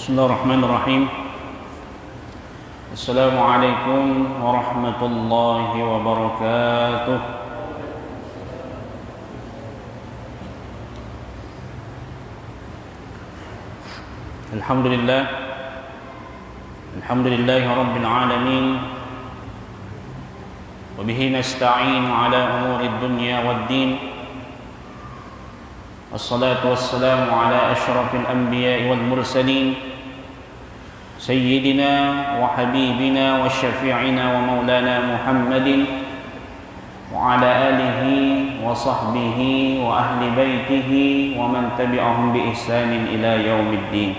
Bismillahirrahmanirrahim. Assalamualaikum warahmatullahi wabarakatuh. Alhamdulillah. Alhamdulillahi rabbil alamin. Wa bihi nasta'inu ala umuri dunya waddin. Wassalatu wassalamu ala asyrafil anbiya'i wal mursalin sayyidina wa habibina wa syafi'ina wa maulana Muhammadin wa ala alihi wa sahbihi wa ahli baitihi wa man tabi'ahum bi ihsanin ila yaumiddin.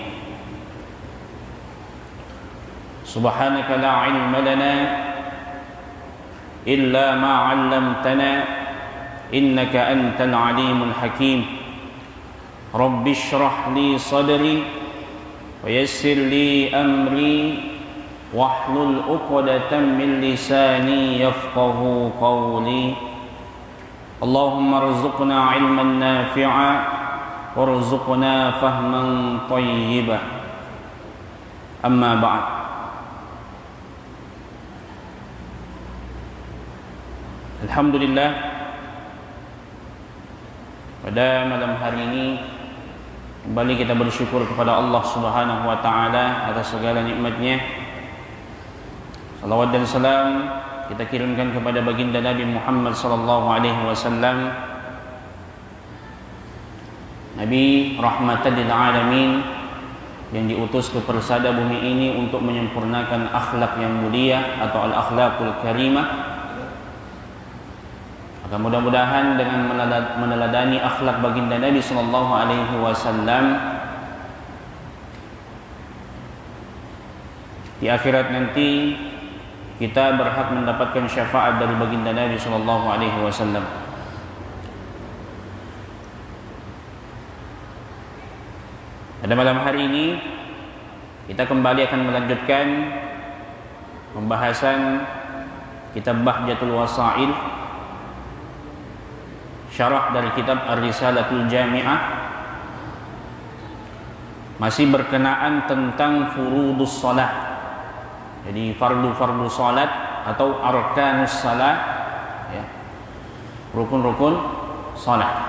Subhanaka la ilma lana illa ma 'allamtana innaka antal alimul hakim. Rabbi shrah li sadri wa yassir li amri wahlul 'uqdatam min lisani yafqahu qawli. Allahumma rzuqna 'ilman nafi'a warzuqna fahman thayyiba. Amma ba'd. Alhamdulillah, pada malam hari ini kembali kita bersyukur kepada Allah Subhanahu wa taala atas segala nikmat-Nya. Salawat dan salam kita kirimkan kepada baginda Nabi Muhammad sallallahu alaihi wasallam, Nabi rahmatan lil alamin, yang diutus ke persada bumi ini untuk menyempurnakan akhlak yang mulia atau al-akhlaqul karimah. Maka mudah-mudahan dengan meneladani akhlak baginda Nabi sallallahu alaihi wasallam, di akhirat nanti kita berhak mendapatkan syafaat dari baginda Nabi sallallahu alaihi wasallam. Pada malam hari ini kita kembali akan melanjutkan pembahasan kitab Bahjatul Wasail, syarah dari kitab Ar-Risalatul Jami'ah, masih berkenaan tentang furudus salat. Jadi fardu-fardu salat atau arkanus salat, ya, rukun-rukun salat.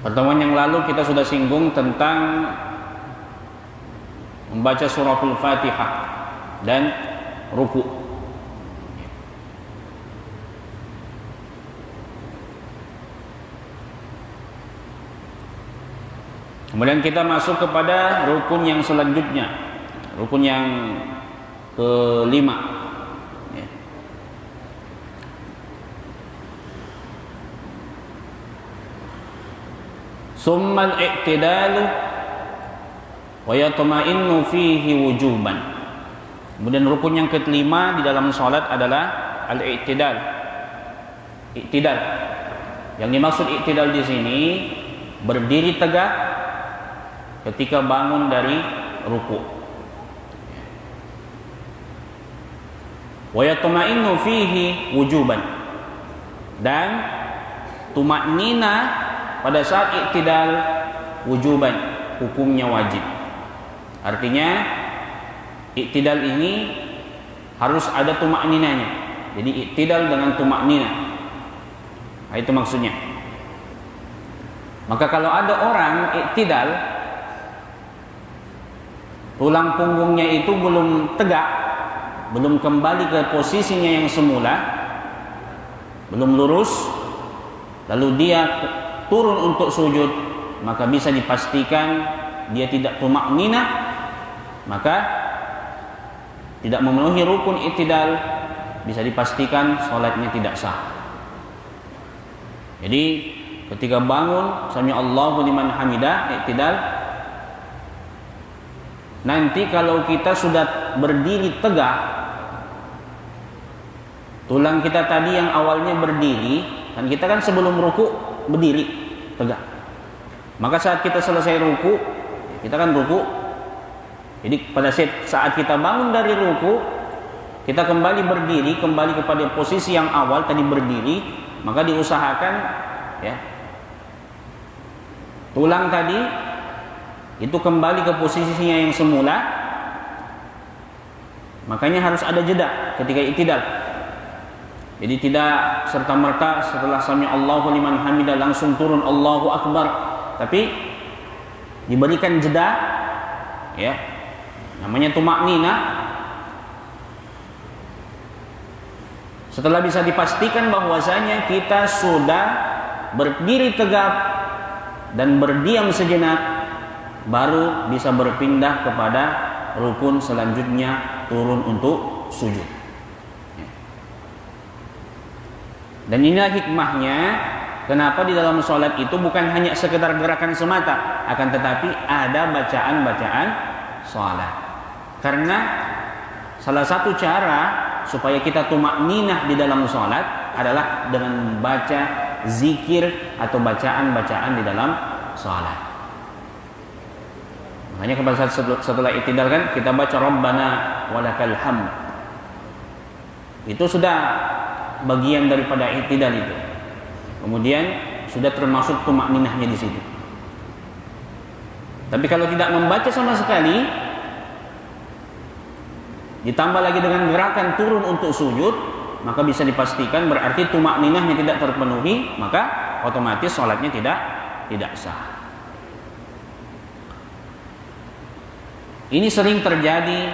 Pertemuan yang lalu kita sudah singgung tentang membaca suratul Fatihah dan ruku'. Kemudian kita masuk kepada rukun yang selanjutnya, rukun yang kelima, ya. Summal i'tidalu wa yatma'innu fihi wujuban. Kemudian rukun yang kelima di dalam salat adalah al-i'tidal. I'tidal. Yang dimaksud i'tidal di sini berdiri tegak ketika bangun dari ruku'. Wa yatma'innu fihi wujuban. Dan tumaknina pada saat i'tidal wujuban, hukumnya wajib. Artinya i'tidal ini harus ada tumakninanya. Jadi i'tidal dengan tumaknina. Nah, itu maksudnya. Maka kalau ada orang i'tidal, tulang punggungnya itu belum tegak, belum kembali ke posisinya yang semula, belum lurus, lalu dia turun untuk sujud, maka bisa dipastikan dia tidak tumakninah, maka tidak memenuhi rukun i'tidal, bisa dipastikan salatnya tidak sah. Jadi ketika bangun sami Allahu liman hamidah, i'tidal, nanti kalau kita sudah berdiri tegak, tulang kita tadi yang awalnya berdiri, kan kita kan sebelum ruku berdiri tegak. Maka saat kita selesai ruku, kita kan ruku. Jadi pada saat kita bangun dari ruku, kita kembali berdiri, kembali kepada posisi yang awal tadi berdiri, maka diusahakan, ya, tulang tadi itu kembali ke posisinya yang semula, makanya harus ada jeda ketika i'tidal. Jadi tidak serta-merta setelah sami Allahu liman hamidah langsung turun Allahu akbar, tapi diberikan jeda, ya, namanya tumakninah. Setelah bisa dipastikan bahwasanya kita sudah berdiri tegak dan berdiam sejenak, baru bisa berpindah kepada rukun selanjutnya, turun untuk sujud. Dan inilah hikmahnya kenapa di dalam sholat itu bukan hanya sekedar gerakan semata, akan tetapi ada bacaan-bacaan sholat. Karena salah satu cara supaya kita tumakninah di dalam sholat adalah dengan membaca zikir atau bacaan-bacaan di dalam sholat. Makanya pada saat setelah i'tidal kan kita baca Rabbana walakal hamd. Itu sudah bagian daripada i'tidal itu. Kemudian sudah termasuk tumakninahnya di situ. Tapi kalau tidak membaca sama sekali, ditambah lagi dengan gerakan turun untuk sujud, maka bisa dipastikan berarti tumakninahnya tidak terpenuhi, maka otomatis sholatnya tidak sah. Ini sering terjadi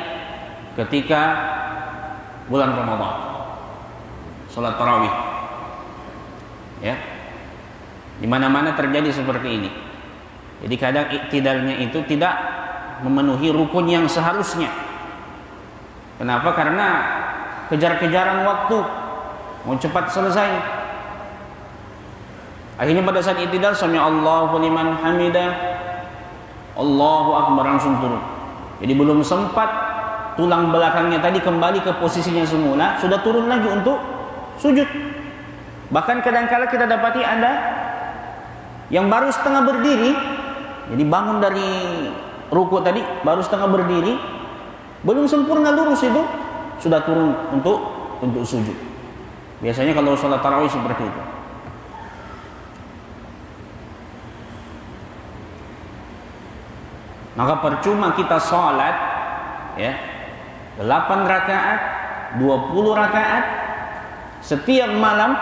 ketika bulan Ramadan, sholat tarawih, ya, di mana-mana terjadi seperti ini. Jadi kadang i'tidalnya itu tidak memenuhi rukun yang seharusnya. Kenapa? Karena kejar-kejaran waktu, mau cepat selesai. Akhirnya pada saat i'tidal sami Allahu liman hamidah, Allahu akbar, langsung turun. Jadi belum sempat tulang belakangnya tadi kembali ke posisinya semula, sudah turun lagi untuk sujud. Bahkan kadang-kala kita dapati ada yang baru setengah berdiri, jadi bangun dari ruku tadi baru setengah berdiri, belum sempurna lurus itu sudah turun untuk sujud. Biasanya kalau sholat tarawih seperti itu. Maka percuma kita sholat, ya, 8 rakaat, 20 rakaat setiap malam,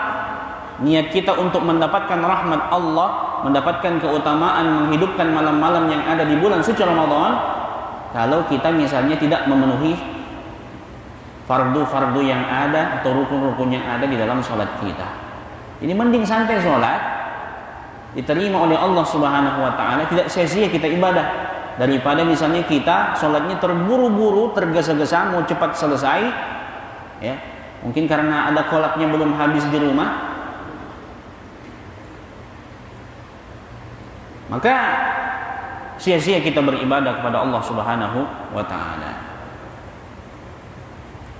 niat kita untuk mendapatkan rahmat Allah, mendapatkan keutamaan menghidupkan malam-malam yang ada di bulan suci Ramadan, kalau kita misalnya tidak memenuhi fardu-fardu yang ada atau rukun-rukun yang ada di dalam sholat kita. Ini mending santai sholat, diterima oleh Allah Subhanahu wa ta'ala, tidak sia-sia kita ibadah, daripada misalnya kita sholatnya terburu-buru, tergesa-gesa, mau cepat selesai, ya, mungkin karena ada kolaknya belum habis di rumah, maka sia-sia kita beribadah kepada Allah Subhanahu wa ta'ala.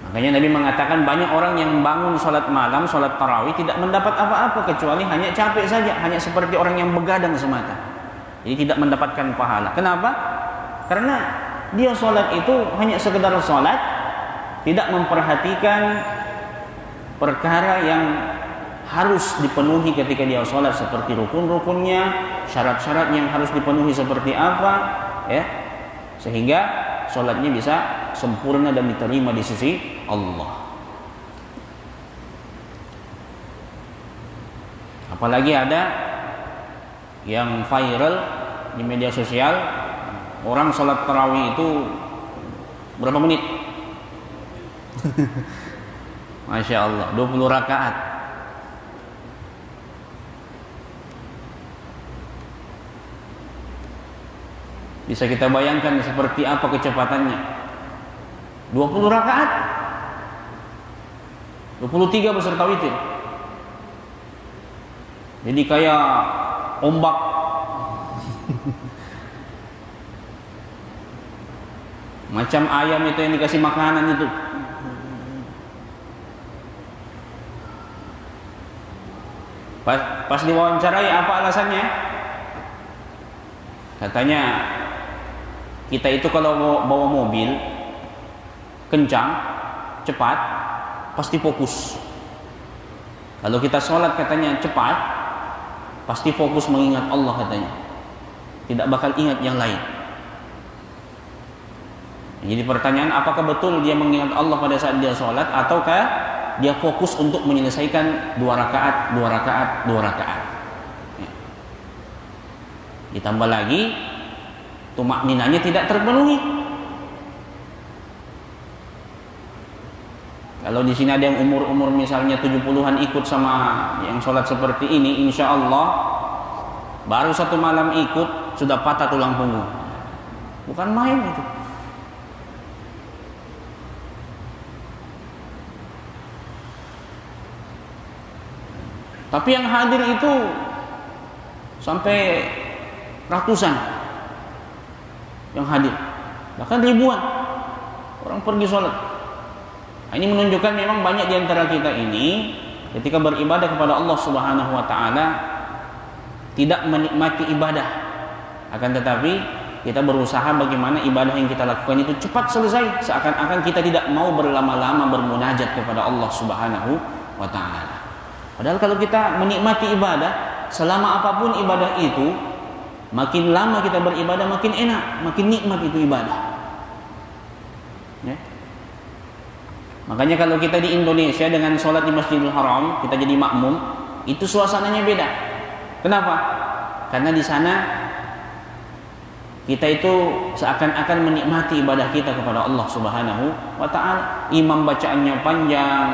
Makanya Nabi mengatakan banyak orang yang bangun sholat malam, sholat tarawih tidak mendapat apa-apa kecuali hanya capek saja, hanya seperti orang yang begadang semata. Jadi tidak mendapatkan pahala. Kenapa? Karena dia sholat itu hanya sekedar sholat, tidak memperhatikan perkara yang harus dipenuhi ketika dia sholat, seperti rukun-rukunnya, syarat-syarat yang harus dipenuhi seperti apa, ya, sehingga sholatnya bisa sempurna dan diterima di sisi Allah. Apalagi ada yang viral di media sosial, orang sholat tarawih itu berapa menit? Masya Allah, 20 rakaat. Bisa kita bayangkan seperti apa kecepatannya. 20 rakaat, 23 beserta witir. Jadi kayak ombak. Macam ayam itu yang dikasih makanan itu. Pas diwawancarai, apa alasannya? Katanya, kita itu kalau bawa mobil kencang, cepat, pasti fokus. Kalau kita sholat katanya cepat, pasti fokus mengingat Allah katanya. Tidak bakal ingat yang lain. Jadi pertanyaan, apakah betul dia mengingat Allah pada saat dia sholat, ataukah dia fokus untuk menyelesaikan 2 rakaat, 2 rakaat, 2 rakaat. Ya. Ditambah lagi tumak ninanya tidak terpenuhi. Kalau di sini ada yang umur misalnya 70-an ikut sama yang sholat seperti ini, insya Allah baru 1 malam ikut sudah patah tulang punggung. Bukan main itu. Tapi yang hadir itu sampai ratusan yang hadir, bahkan ribuan orang pergi sholat. Nah, ini menunjukkan memang banyak di antara kita ini ketika beribadah kepada Allah Subhanahu wa taala tidak menikmati ibadah, akan tetapi kita berusaha bagaimana ibadah yang kita lakukan itu cepat selesai, seakan-akan kita tidak mau berlama-lama bermunajat kepada Allah Subhanahu wa taala. Padahal kalau kita menikmati ibadah, selama apapun ibadah itu, makin lama kita beribadah makin enak, makin nikmat itu ibadah. Ya. Makanya kalau kita di Indonesia dengan sholat di Masjidil Haram, kita jadi makmum, itu suasananya beda. Kenapa? Karena di sana kita itu seakan-akan menikmati ibadah kita kepada Allah Subhanahu wa taala. Imam bacaannya panjang,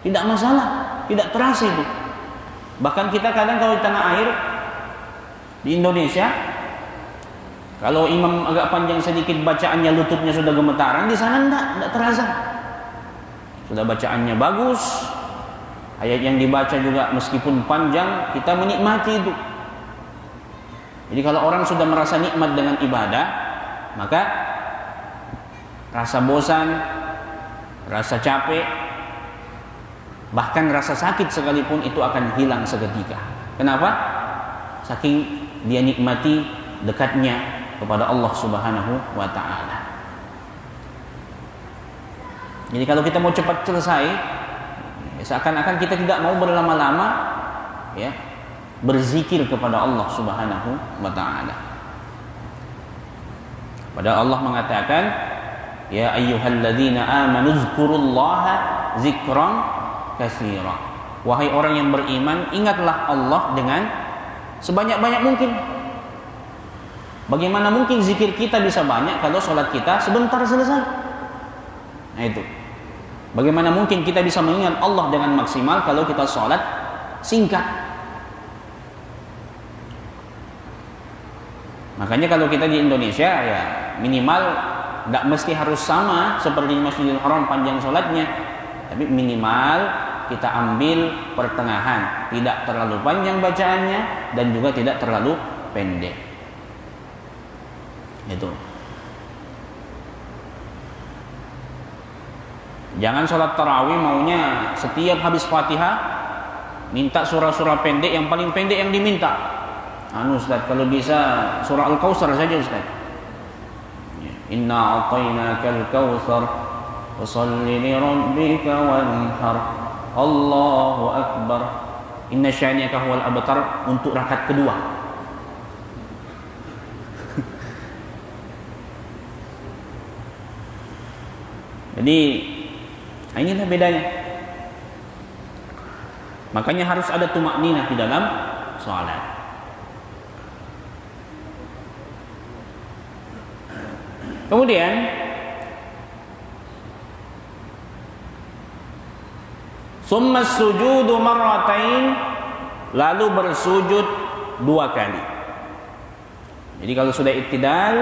tidak masalah, tidak terasa itu. Bahkan kita kadang kalau di tanah air di Indonesia, kalau imam agak panjang sedikit bacaannya, lututnya sudah gemetaran, di sana tidak terasa. Sudah bacaannya bagus, ayat yang dibaca juga meskipun panjang, kita menikmati itu. Jadi kalau orang sudah merasa nikmat dengan ibadah, maka rasa bosan, rasa capek, bahkan rasa sakit sekalipun itu akan hilang seketika. Kenapa? Saking dia nikmati dekatnya kepada Allah Subhanahu wa taala. Jadi kalau kita mau cepat selesai, seakan-akan kita tidak mau berlama-lama, ya, berzikir kepada Allah Subhanahu wa taala. Padahal Allah mengatakan, ya ayyuhalladzina amanu dzkurullaha dzikran katsira. Wahai orang yang beriman, ingatlah Allah dengan sebanyak-banyak mungkin. Bagaimana mungkin zikir kita bisa banyak kalau sholat kita sebentar selesai? Nah itu. Bagaimana mungkin kita bisa mengingat Allah dengan maksimal kalau kita sholat singkat? Makanya kalau kita di Indonesia, ya minimal tidak mesti harus sama seperti di Masjidil Haram panjang sholatnya, tapi minimal kita ambil pertengahan, tidak terlalu panjang bacaannya dan juga tidak terlalu pendek. Itu. Jangan sholat tarawih maunya setiap habis Fatihah minta surah-surah pendek, yang paling pendek yang diminta. Ustaz, kalau bisa surah Al-Kautsar saja Ustaz. Inna a'tainakal kautsar fasholli li rabbika wanhar. Allahu akbar. Inna syani'aka huwal abtar untuk rakaat kedua. Jadi inilah bedanya. Makanya harus ada tumakninah di dalam salat. Kemudian summa sujudu marratain, lalu bersujud 2 kali. Jadi kalau sudah iktidal,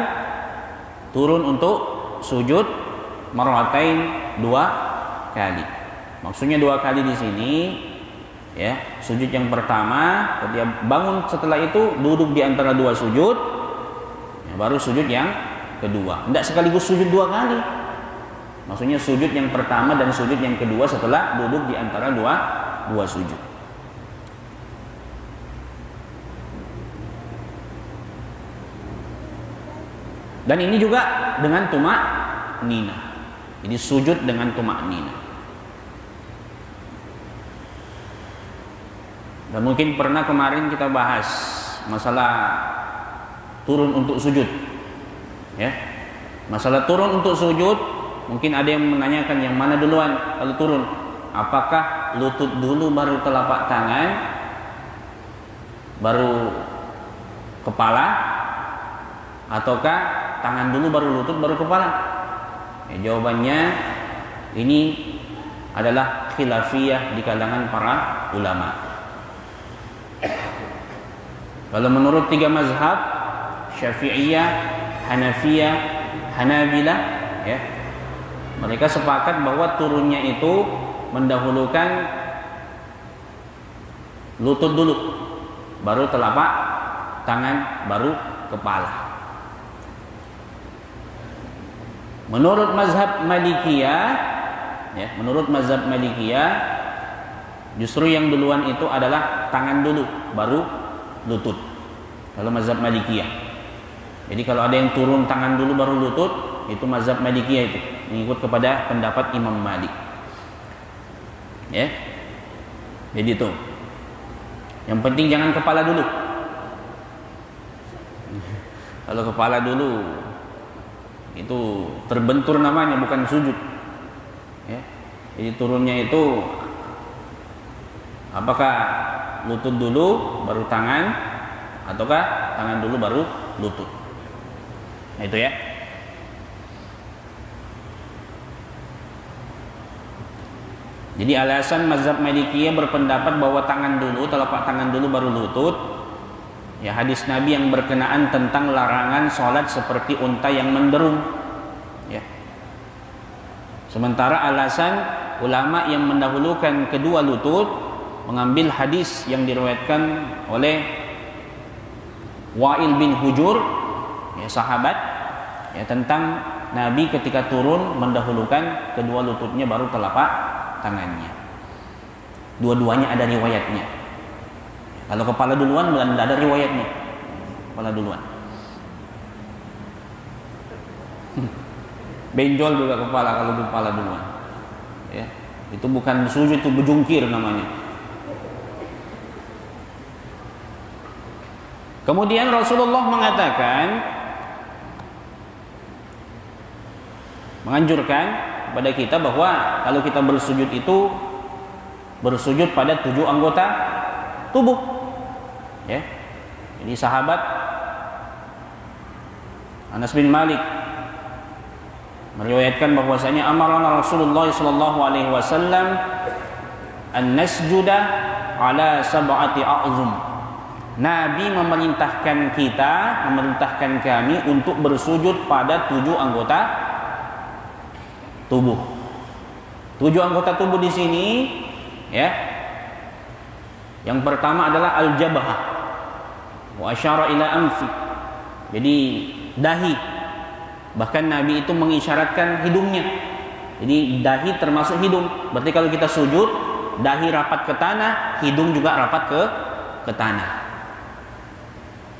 turun untuk sujud marratain 2 kali. Maksudnya 2 kali di sini, ya, sujud yang pertama, dia bangun, setelah itu duduk di antara 2 sujud, ya, baru sujud yang kedua. Tidak sekaligus sujud 2 kali. Maksudnya sujud yang pertama dan sujud yang kedua setelah duduk di antara dua sujud. Dan ini juga dengan tumak nina. Jadi sujud dengan tumak nina. Dan mungkin pernah kemarin kita bahas masalah turun untuk sujud. Ya. Masalah turun untuk sujud, mungkin ada yang menanyakan yang mana duluan kalau turun. Apakah lutut dulu baru telapak tangan, baru kepala, ataukah tangan dulu baru lutut baru kepala? Ya, jawabannya ini adalah khilafiyah di kalangan para ulama. Kalau menurut tiga mazhab, Syafi'iyah, Hanafiyah, Hanabilah, ya, mereka sepakat bahwa turunnya itu mendahulukan lutut dulu, baru telapak tangan, baru kepala. Menurut mazhab Malikiyah, ya, menurut mazhab Malikiyah, justru yang duluan itu adalah tangan dulu, baru lutut. Kalau mazhab Malikiyah. Jadi kalau ada yang turun tangan dulu baru lutut, itu mazhab Malikiyah itu, mengikut kepada pendapat Imam Malik. Ya, jadi itu. Yang penting jangan kepala dulu. Kalau kepala dulu, itu terbentur namanya, bukan sujud. Ya, jadi turunnya itu apakah lutut dulu baru tangan, ataukah tangan dulu baru lutut. Nah, itu ya. Jadi alasan mazhab Malikiyah berpendapat bahwa tangan dulu, telapak tangan dulu baru lutut, ya hadis Nabi yang berkenaan tentang larangan sholat seperti unta yang menderung. Ya. Sementara alasan ulama yang mendahulukan kedua lutut mengambil hadis yang diriwayatkan oleh Wa'il bin Hujur, ya, sahabat, ya, tentang Nabi ketika turun mendahulukan kedua lututnya baru telapak tangannya. Dua-duanya ada riwayatnya. Kalau kepala duluan tidak ada riwayatnya. Kepala duluan. Benjol juga kepala kalau kepala duluan. Ya, itu bukan sujud, itu bejungkir namanya. Kemudian Rasulullah menganjurkan kepada kita bahwa kalau kita bersujud itu bersujud pada 7 anggota tubuh. Ya. Jadi sahabat Anas bin Malik meriwayatkan bahwasanya amarana Rasulullah sallallahu alaihi wasallam an nasjuda ala sab'ati a'zum. Nabi memerintahkan kami untuk bersujud pada 7 anggota tubuh. 7 anggota tubuh di sini, ya. Yang pertama adalah al-jabhah wa asyara ila anfi. Jadi dahi. Bahkan Nabi itu mengisyaratkan hidungnya. Jadi dahi termasuk hidung. Berarti kalau kita sujud, dahi rapat ke tanah, hidung juga rapat ke tanah.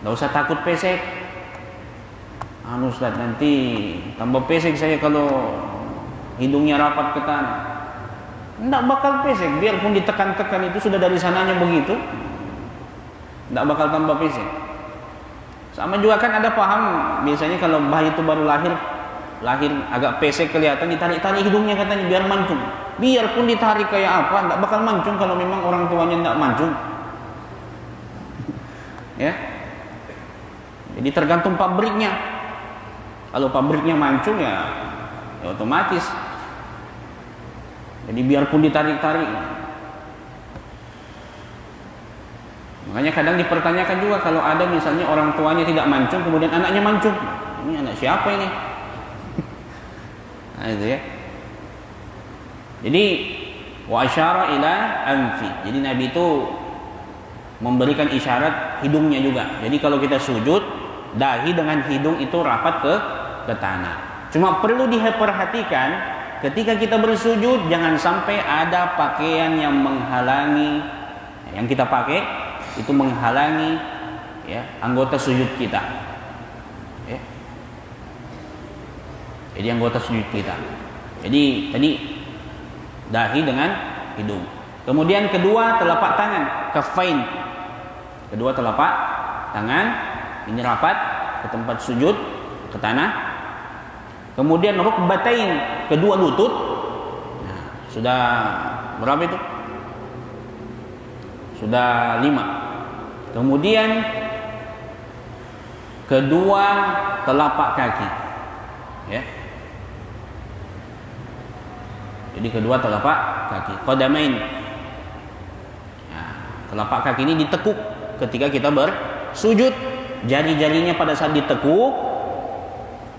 Enggak usah takut pesek. Ustaz, nanti tambah pesek saya kalau hidungnya rapat ke tanah. Tidak bakal pesek, biarpun ditekan-tekan itu sudah dari sananya begitu, tidak bakal tambah pesek. Sama juga kan ada paham, biasanya kalau bayi itu baru lahir agak pesek kelihatan, ditarik-tarik hidungnya katanya biar mancung. Biarpun ditarik kayak apa, tidak bakal mancung kalau memang orang tuanya tidak mancung. Ya, jadi tergantung pabriknya. Kalau pabriknya mancung ya otomatis. Jadi biarpun ditarik-tarik. Makanya kadang dipertanyakan juga kalau ada misalnya orang tuanya tidak mancung, kemudian anaknya mancung. Ini anak siapa ini? Nah, itu ya. Jadi wa asyara ila anfi. Jadi Nabi itu memberikan isyarat hidungnya juga. Jadi kalau kita sujud, dahi dengan hidung itu rapat ke tanah. Cuma perlu diperhatikan ketika kita bersujud jangan sampai ada pakaian yang menghalangi, yang kita pakai itu menghalangi, ya, anggota sujud kita. Ya. Jadi anggota sujud kita. Jadi tadi dahi dengan hidung. Kemudian kedua telapak tangan, kafain. Kedua telapak tangan ini rapat ke tempat sujud, ke tanah. Kemudian rukbatain, kedua lutut. Nah, sudah berapa itu? Sudah 5. Kemudian kedua telapak kaki. Ya. Jadi kedua telapak kaki, qadamain. Nah, telapak kaki ini ditekuk ketika kita bersujud. Jari-jarinya pada saat ditekuk,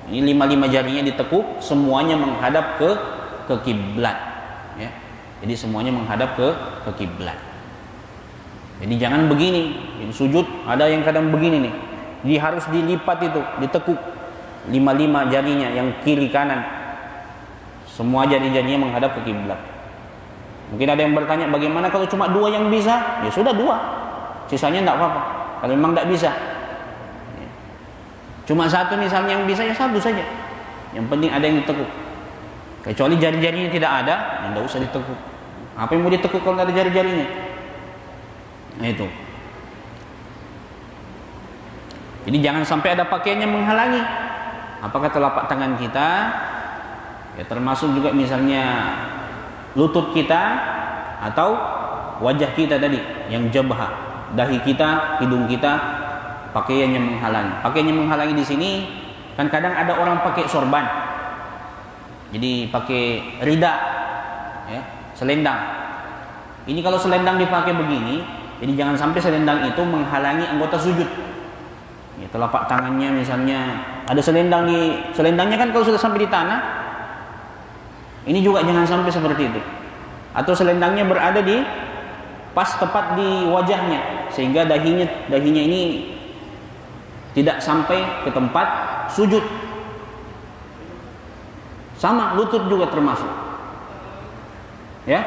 ini 5 jarinya ditekuk, semuanya menghadap ke kiblat. Ya. Jadi semuanya menghadap ke kiblat. Jadi jangan begini, ini sujud ada yang kadang begini nih. Jadi harus dilipat itu, ditekuk 5 jarinya yang kiri kanan. Semua jari-jarinya menghadap ke kiblat. Mungkin ada yang bertanya, bagaimana kalau cuma 2 yang bisa? Ya sudah 2, sisanya tidak apa-apa. Kalau memang tidak bisa, cuma 1 misalnya yang bisa, ya 1 saja. Yang penting ada yang ditekuk. Kecuali jari-jarinya tidak ada, ya tidak usah ditekuk. Apa yang mau ditekuk kalau tidak ada jari-jarinya? Nah itu. Jadi jangan sampai ada pakaian yang menghalangi. Apakah telapak tangan kita, ya termasuk juga misalnya lutut kita atau wajah kita tadi yang jabha, dahi kita, hidung kita, pakaian yang menghalangi. Pakaian yang menghalangi di sini kan kadang ada orang pakai sorban. Jadi pakai rida, ya, selendang. Ini kalau selendang dipakai begini, jadi jangan sampai selendang itu menghalangi anggota sujud. Ya, telapak tangannya misalnya ada selendangnya kan kalau sudah sampai di tanah, ini juga jangan sampai seperti itu. Atau selendangnya berada di pas tepat di wajahnya sehingga dahinya ini tidak sampai ke tempat sujud. Sama lutut juga termasuk. Ya.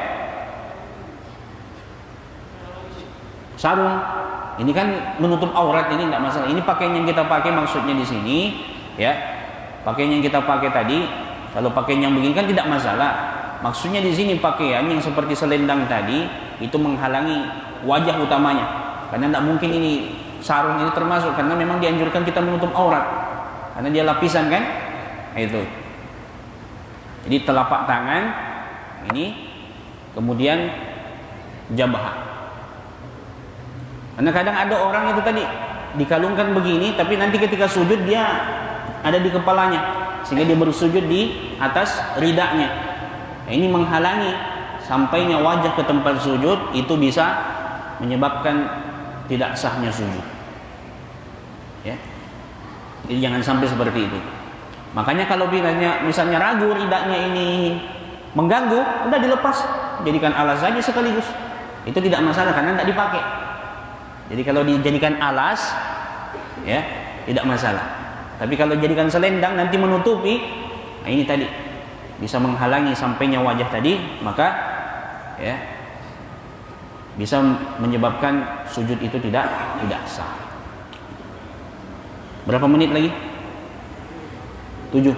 Sarung ini kan menutup aurat, ini tidak masalah. Ini pakaian yang kita pakai maksudnya di sini, ya. Pakaian yang kita pakai tadi, kalau pakaian yang begini kan tidak masalah. Maksudnya di sini pakaian yang seperti selendang tadi itu menghalangi wajah utamanya. Karena tidak mungkin ini sarung ini termasuk, karena memang dianjurkan kita menutup aurat. Karena dia lapisan kan? Itu. Jadi telapak tangan ini, kemudian jabha. Karena kadang ada orang itu tadi dikalungkan begini, tapi nanti ketika sujud dia ada di kepalanya, sehingga dia bersujud di atas ridanya. Nah, ini menghalangi sampainya wajah ke tempat sujud, itu bisa menyebabkan tidak sahnya sujud. Ya, jadi jangan sampai seperti itu. Makanya kalau misalnya ragu ridanya ini mengganggu, udah dilepas, jadikan alas saja sekaligus. Itu tidak masalah karena tidak dipakai. Jadi kalau dijadikan alas, ya tidak masalah. Tapi kalau dijadikan selendang nanti menutupi, nah ini tadi bisa menghalangi sampainya wajah tadi, maka ya bisa menyebabkan sujud itu tidak sah. Berapa menit lagi? 7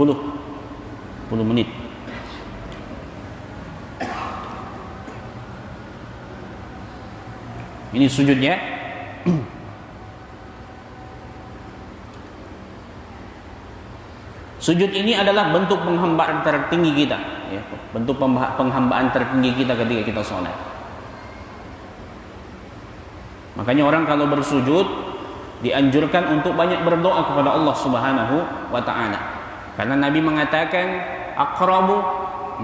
10 menit. Ini sujudnya. Sujud ini adalah bentuk penghambaan tertinggi kita, ya, bentuk penghambaan tertinggi kita ketika kita sholat. Makanya orang kalau bersujud dianjurkan untuk banyak berdoa kepada Allah Subhanahu wa taala. Karena Nabi mengatakan aqrabu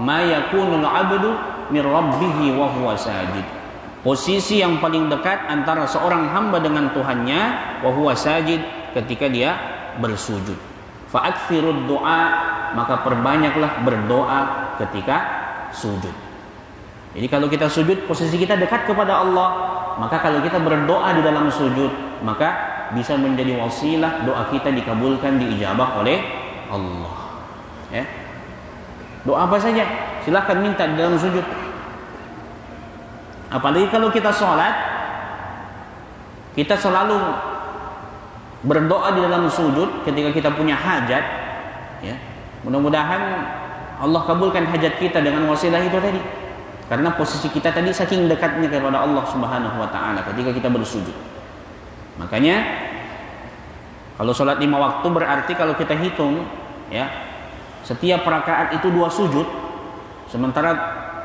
ma yakunul 'abdu min rabbih wa huwa sajid. Posisi yang paling dekat antara seorang hamba dengan Tuhannya wa huwa sajid, ketika dia bersujud. Fa'aktsirud du'a, maka perbanyaklah berdoa ketika sujud. Jadi kalau kita sujud, posisi kita dekat kepada Allah, maka kalau kita berdoa di dalam sujud, maka bisa menjadi wasilah doa kita dikabulkan, diijabah oleh Allah. Ya. Doa apa saja silahkan minta di dalam sujud. Apalagi kalau kita sholat, kita selalu berdoa di dalam sujud ketika kita punya hajat, ya. Mudah-mudahan Allah kabulkan hajat kita dengan wasilah itu tadi. Karena posisi kita tadi saking dekatnya kepada Allah Subhanahu wa taala ketika kita bersujud. Makanya Kalau sholat 5 waktu berarti kalau kita hitung ya, setiap rakaat itu 2 sujud. Sementara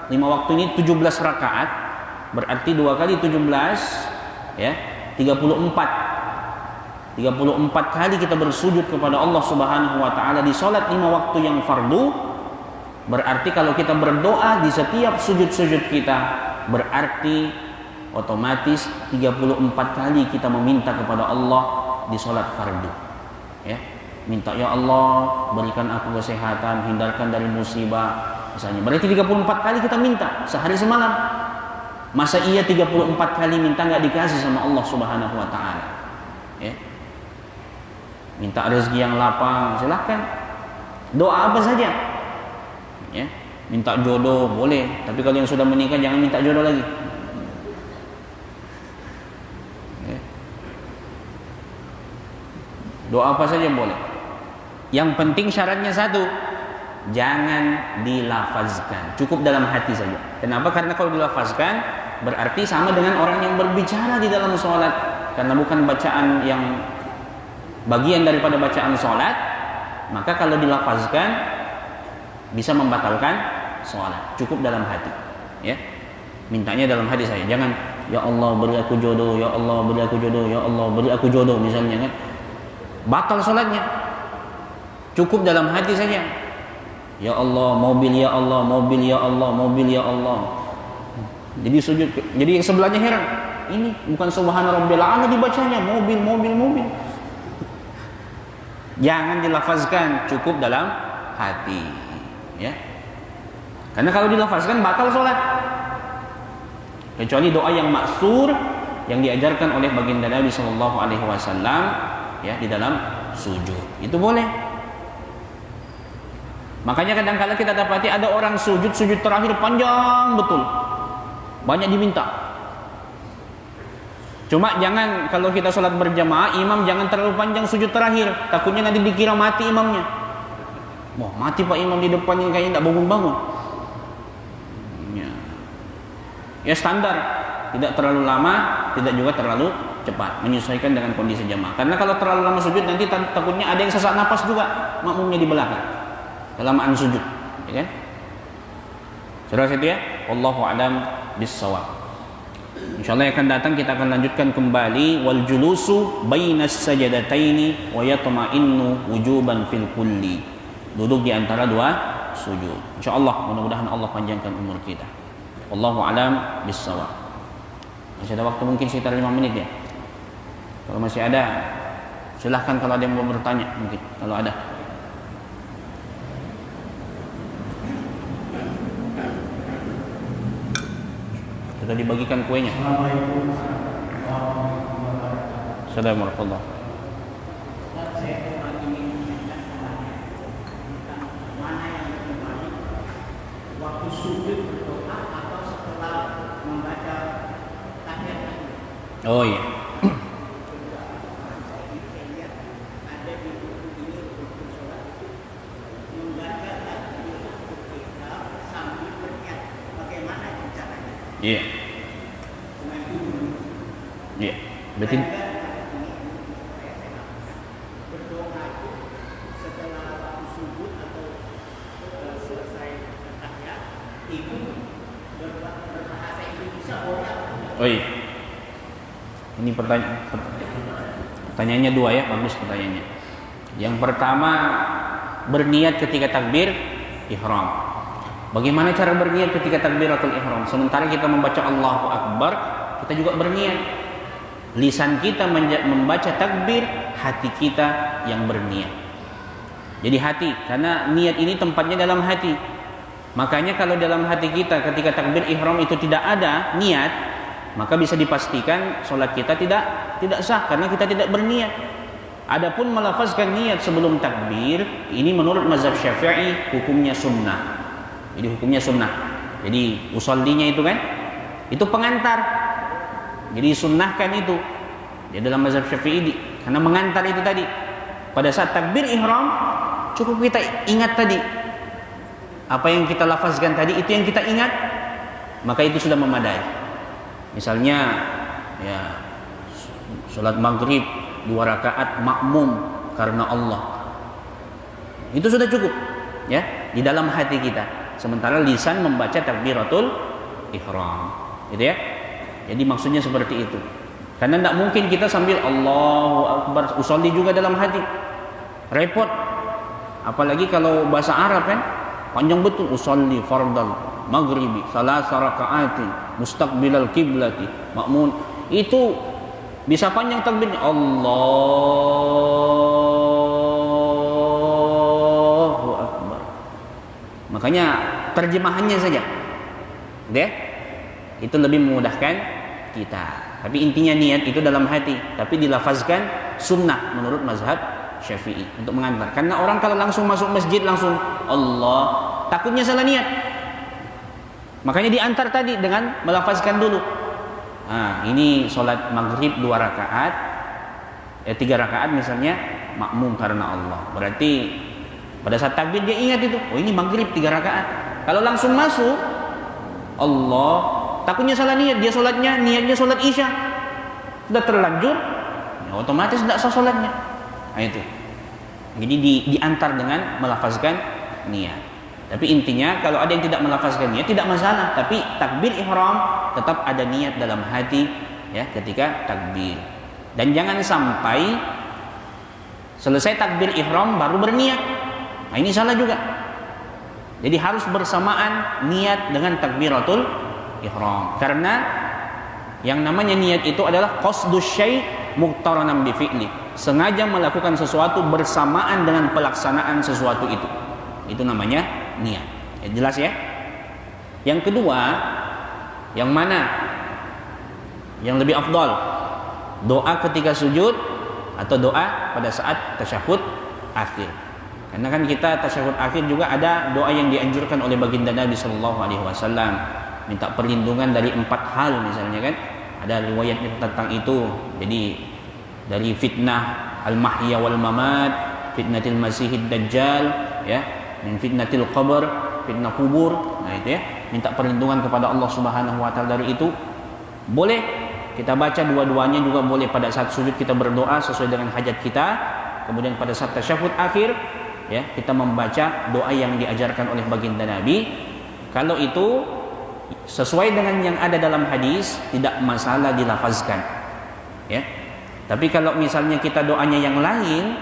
5 waktu ini 17 rakaat, berarti 2 kali 17 ya, 34 kali kita bersujud kepada Allah Subhanahu wa taala di salat 5 waktu yang fardu. Berarti kalau kita berdoa di setiap sujud-sujud kita, berarti otomatis 34 kali kita meminta kepada Allah di salat fardu ya. Minta, ya Allah berikan aku kesehatan, hindarkan dari musibah misalnya. Berarti 34 kali kita minta sehari semalam. Masa iya 34 kali minta nggak dikasih sama Allah Subhanahu wa taala ya? Minta rezeki yang lapang, silahkan. Doa apa saja ya. Minta jodoh boleh, tapi kalau yang sudah menikah jangan minta jodoh lagi ya. Doa apa saja boleh. Yang penting syaratnya satu, jangan dilafazkan, cukup dalam hati saja. Kenapa? Karena kalau dilafazkan berarti sama dengan orang yang berbicara di dalam sholat, karena bukan bacaan yang bagian daripada bacaan sholat. Maka kalau dilafazkan bisa membatalkan sholat. Cukup dalam hati ya. Mintanya dalam hati saya, jangan ya Allah beri aku jodoh, ya Allah beri aku jodoh, ya Allah beri aku jodoh misalnya kan, batal sholatnya. Cukup dalam hati saja, ya Allah mobil, ya Allah mobil, ya Allah mobil, ya Allah. Jadi sujud, jadi yang sebelahnya heran, ini bukan subhana rabbil a'la dibacanya, mobil mobil mobil. Jangan dilafazkan, cukup dalam hati ya. Karena kalau dilafazkan batal sholat, kecuali doa yang maksur yang diajarkan oleh baginda Nabi sallallahu alaihi wasallam ya di dalam sujud, itu boleh. Makanya kadang-kadang kita dapati ada orang sujud terakhir panjang betul, banyak diminta. Cuma jangan, kalau kita sholat berjamaah, imam jangan terlalu panjang sujud terakhir, takutnya nanti dikira mati imamnya. Wah mati pak imam di depan ini, kayaknya tidak bangun-bangun ya. Standar, tidak terlalu lama, tidak juga terlalu cepat, menyesuaikan dengan kondisi jamaah. Karena kalau terlalu lama sujud nanti takutnya ada yang sesak napas juga makmumnya di belakang kelamaan sujud ya kan. Saudara itu ya, wallahu a'lam bissawab. Insyaallah yang akan datang kita akan lanjutkan kembali wal julusu bainas sajadataini wa yatma'innu wujuban fil kulli. Duduk di antara dua sujud. Insyaallah mudah-mudahan Allah panjangkan umur kita. Wallahu a'lam bissawab. Masih ada waktu mungkin sekitar 5 menit ya. Kalau masih ada silahkan, kalau ada yang mau bertanya mungkin kalau ada. Sudah dibagikan kuenya. Assalamualaikum. Waktu sujud berdoa atau setelah membaca tahiyat? Oh iya. Ada di buku ini untuk sholat membaca tahiyat sambil berniat. Bagaimana caranya? Iya. Iya. Berarti berdoa itu setelah waktu sujud atau selesai tahiyat itu berbahasa Indonesia boleh atau tidak? oh iya. Ini pertanyaannya dua ya, bagus pertanyaannya. Yang pertama, berniat ketika takbir ihram. Bagaimana cara berniat ketika takbiratul ihram? Sementara kita membaca Allahu Akbar, kita juga berniat. Lisan kita membaca takbir, hati kita yang berniat. Jadi hati, karena niat ini tempatnya dalam hati. Makanya kalau dalam hati kita ketika takbir ihram itu tidak ada niat, maka bisa dipastikan sholat kita tidak sah karena kita tidak berniat. Adapun melafazkan niat sebelum takbir, ini menurut mazhab Syafi'i hukumnya sunnah. Jadi hukumnya sunnah. Jadi usollinya itu kan, itu pengantar. Jadi sunnahkan itu. Di dalam mazhab Syafi'i karena mengantar itu tadi. Pada saat takbir ihram cukup kita ingat tadi. Apa yang kita lafazkan tadi itu yang kita ingat, maka itu sudah memadai. Misalnya ya salat maghrib 2 rakaat makmum karena Allah. Itu sudah cukup ya di dalam hati kita. Sementara lisan membaca takbiratul ihram. Gitu ya. Jadi maksudnya seperti itu. Karena tidak mungkin kita sambil Allahu Akbar usolli juga dalam hati. Repot. Apalagi kalau bahasa Arab kan panjang betul, usolli fardal maghribi salasa rakaatin mustaqbilal kiblati makmun. Itu bisa panjang takbirnya Allahu Akbar. Makanya terjemahannya saja. Deh. Itu lebih memudahkan kita. Tapi intinya niat itu dalam hati, tapi dilafazkan sunnah menurut mazhab Syafi'i untuk mengantar. Karena orang kalau langsung masuk masjid langsung Allah, takutnya salah niat. Makanya diantar tadi dengan melafazkan dulu. Nah, ini sholat maghrib 2 rakaat, 3 rakaat misalnya makmum karena Allah. Berarti pada saat takbir dia ingat itu, oh ini maghrib 3 rakaat. Kalau langsung masuk Allah, takutnya salah niat, dia sholatnya niatnya sholat isya, sudah terlanjur, ya otomatis tidak sah sholatnya. Nah itu. Jadi diantar dengan melafazkan niat. Tapi intinya kalau ada yang tidak melafazkan niat tidak masalah, tapi takbir ihram tetap ada niat dalam hati ya ketika takbir. Dan jangan sampai selesai takbir ihram baru berniat. Nah ini salah juga. Jadi harus bersamaan niat dengan takbiratul ihram. Karena yang namanya niat itu adalah qasdus syai' muqtaranan bi fi'li. Sengaja melakukan sesuatu bersamaan dengan pelaksanaan sesuatu itu. Itu namanya niat. Ya, jelas ya? Yang kedua, yang mana yang lebih afdal? Doa ketika sujud atau doa pada saat tasyahud akhir? Karena kan kita tasyahud akhir juga ada doa yang dianjurkan oleh baginda Nabi sallallahu alaihi wasallam, minta perlindungan dari 4 hal misalnya kan. Ada riwayatnya tentang itu. Jadi dari fitnah al-mahya wal mamat, fitnatil masihid dajjal, ya, min fitnatil qabr, fitnah kubur. Nah itu ya, minta perlindungan kepada Allah Subhanahu wa taala dari itu. Boleh kita baca dua-duanya juga boleh. Pada saat sujud kita berdoa sesuai dengan hajat kita. Kemudian pada saat tasyahud akhir ya, kita membaca doa yang diajarkan oleh baginda Nabi. Kalau itu sesuai dengan yang ada dalam hadis, tidak masalah dilafazkan. Ya. Tapi kalau misalnya kita doanya yang lain,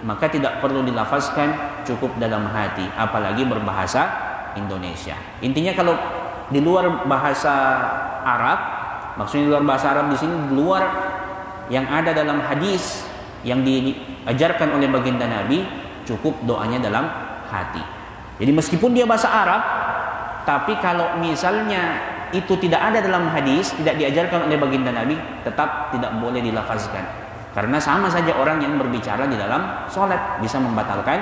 maka tidak perlu dilafazkan, cukup dalam hati, apalagi berbahasa Indonesia. Intinya kalau di luar bahasa Arab, maksudnya di luar bahasa Arab di sini, di luar yang ada dalam hadis yang diajarkan oleh baginda Nabi, cukup doanya dalam hati. Jadi meskipun dia bahasa Arab, tapi kalau misalnya itu tidak ada dalam hadis, tidak diajarkan oleh baginda Nabi, tetap tidak boleh dilafazkan. Karena sama saja orang yang berbicara di dalam sholat bisa membatalkan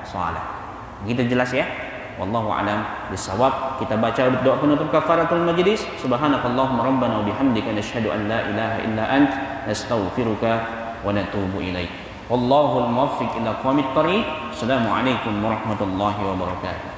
sholat. Begitu jelas ya? Wallahu a'lam bishawab. Kita baca doa penutup kafaratul majlis. Subhanakallahumma rabbana wa bihamdika nasyhadu an la ilaha illa ant nastaghfiruka wa natubu ilaik. Wallahul muwaffiq ila aqwamit thariq. Assalamualaikum warahmatullahi wabarakatuh.